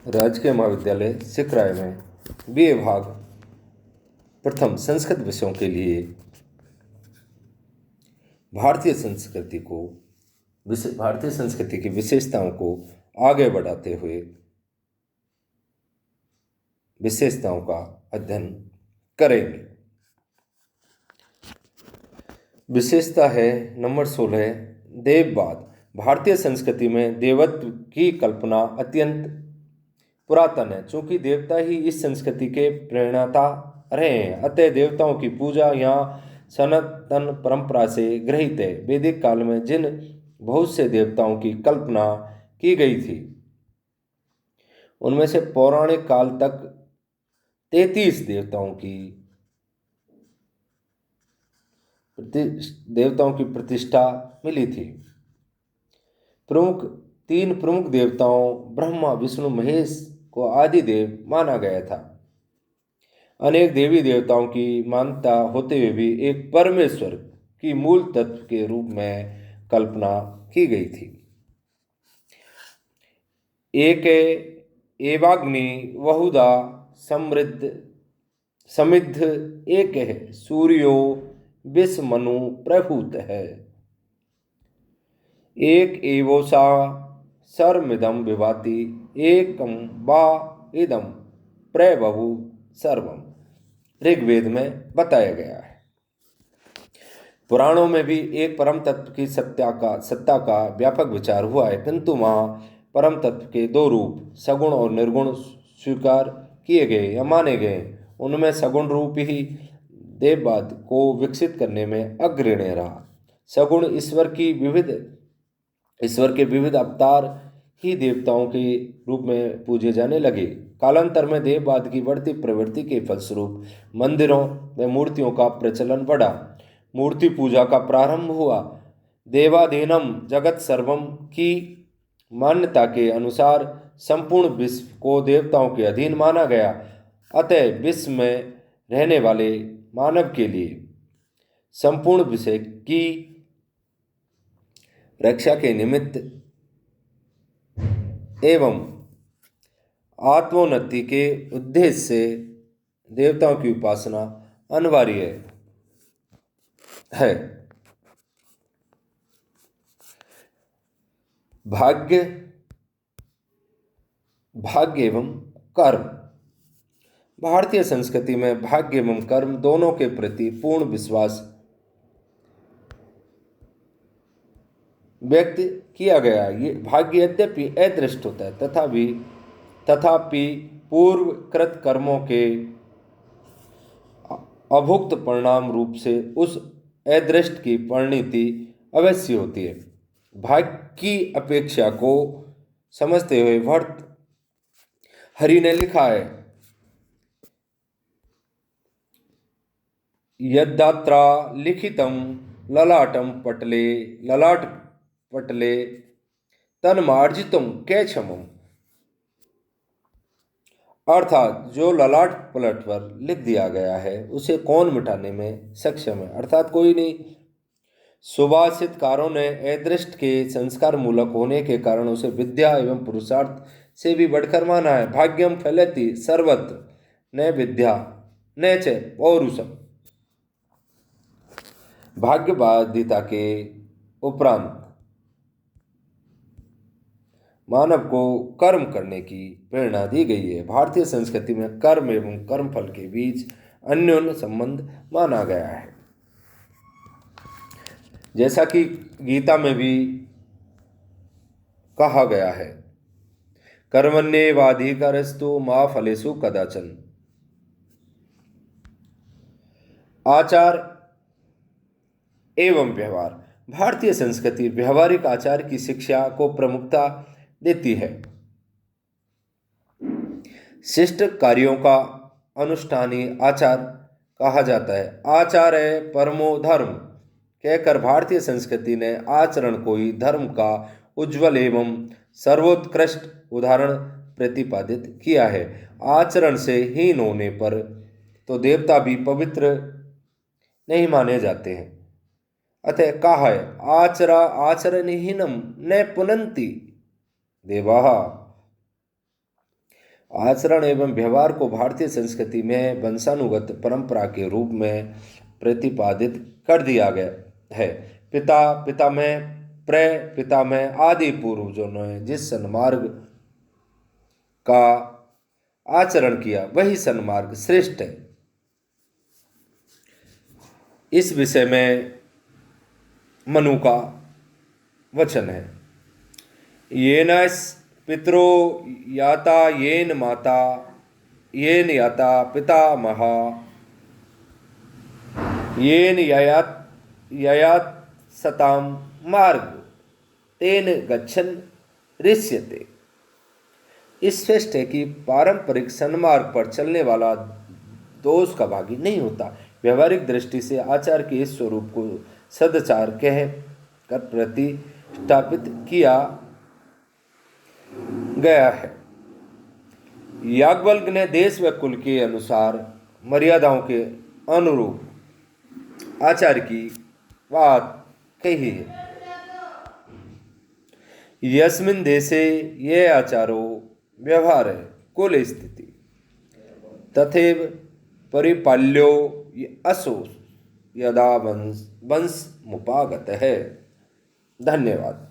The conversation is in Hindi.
राजकीय महाविद्यालय सिकराय में BA भाग प्रथम संस्कृत विषयों के लिए भारतीय संस्कृति की विशेषताओं को आगे बढ़ाते हुए विशेषताओं का अध्ययन करेंगे। विशेषता है नंबर 16, देववाद। भारतीय संस्कृति में देवत्व की कल्पना अत्यंत पुरातन है। चूंकि देवता ही इस संस्कृति के प्रेरणाता रहे हैं, अतः देवताओं की पूजा यहाँ सनातन परंपरा से ग्रहित है। वैदिक काल में जिन बहुत से देवताओं की कल्पना की गई थी, उनमें से पौराणिक काल तक 33 देवताओं की प्रतिष्ठा मिली थी। तीन प्रमुख देवताओं ब्रह्मा, विष्णु, महेश को आदि देव माना गया था। अनेक देवी देवताओं की मान्यता होते हुए भी एक परमेश्वर की मूल तत्व के रूप में कल्पना की गई थी। एक एवाग्नि बहुधा समिद्ध एक है, सूर्यो विश्वमनु प्रभूत है। एक एवोसा सर्वमिदं विभाति, एकं वा इदं प्रभु सर्वम, ऋग्वेद में बताया गया है। पुराणों में भी एक परम तत्व की सत्ता का व्यापक विचार हुआ है, किंतु वहाँ परम तत्व के दो रूप सगुण और निर्गुण स्वीकार किए गए या माने गए। उनमें सगुण रूप ही देववाद को विकसित करने में अग्रणी रहा। सगुण ईश्वर के विविध अवतार ही देवताओं के रूप में पूजे जाने लगे। कालांतर में देववाद की बढ़ती प्रवृत्ति के फलस्वरूप मंदिरों में मूर्तियों का प्रचलन बढ़ा, मूर्ति पूजा का प्रारंभ हुआ। देवाधीनम जगत सर्वम की मान्यता के अनुसार संपूर्ण विश्व को देवताओं के अधीन माना गया। अतः विश्व में रहने वाले मानव के लिए संपूर्ण विषय की रक्षा के निमित्त एवं आत्मोन्नति के उद्देश्य से देवताओं की उपासना अनिवार्य है। भाग्य एवं कर्म। भारतीय संस्कृति में भाग्य एवं कर्म दोनों के प्रति पूर्ण विश्वास व्यक्त किया गया। ये भाग्य यद्यपि अदृष्ट होता है, तथापि पूर्वकृत कर्मों के अभुक्त परिणाम रूप से उस अदृष्ट की परिणति अवश्य होती है। भाग्य की अपेक्षा को समझते हुए भर्तृहरि ने लिखा है, यद्दात्रा लिखितम ललाट पटले तन्मार्जितुम कैक्षमम। अर्थात जो ललाट पलट पर लिख दिया गया है उसे कौन मिटाने में सक्षम है, अर्थात कोई नहीं। सुभाषितकारों ने अदृष्ट के संस्कार मूलक होने के कारण उसे विद्या एवं पुरुषार्थ से भी बढ़कर माना है। भाग्यम फलति सर्वत्र न विद्या न च पौरुषम। भाग्यवादिता के उपरांत मानव को कर्म करने की प्रेरणा दी गई है। भारतीय संस्कृति में कर्म एवं कर्मफल के बीच अन्योन्य संबंध माना गया है। जैसा कि गीता में भी कहा गया है, कर्मण्येवाधिकारस्तु मा फलेषु कदाचन। आचार एवं व्यवहार। भारतीय संस्कृति व्यवहारिक आचार की शिक्षा को प्रमुखता देती है। शिष्ट कार्यों का अनुष्ठान ही आचार कहा जाता है। आचार है परमो धर्म कहकर भारतीय संस्कृति ने आचरण को ही धर्म का उज्जवल एवं सर्वोत्कृष्ट उदाहरण प्रतिपादित किया है। आचरण से हीन होने पर तो देवता भी पवित्र नहीं माने जाते हैं। अतः कहा है, आचरणहीनम न पुनन्ति देवाः। आचरण एवं व्यवहार को भारतीय संस्कृति में वंशानुगत परंपरा के रूप में प्रतिपादित कर दिया गया है। पिता पितामह प्र पितामह आदि पूर्वजों ने जिस सन्मार्ग का आचरण किया वही सन्मार्ग श्रेष्ठ है। इस विषय में मनु का वचन है, येन पितरो याता येन माता येन याता पितामह येन ययात सताम मार्ग तेन गच्छन् ऋष्यते। स्पष्ट है कि पारंपरिक सन्मार्ग पर चलने वाला दोष का भागी नहीं होता। व्यवहारिक दृष्टि से आचार के इस स्वरूप को सदाचार कह कर प्रतिष्ठापित किया गया है। याज्ञवल्क्य ने देश व कुल के अनुसार मर्यादाओं के अनुरूप आचार की बात कही है। यस्मिन् देशे ये आचारो व्यवहार है कुल स्थिति तथैव परिपाल्यो असो यदा वंश मुपागत है। धन्यवाद।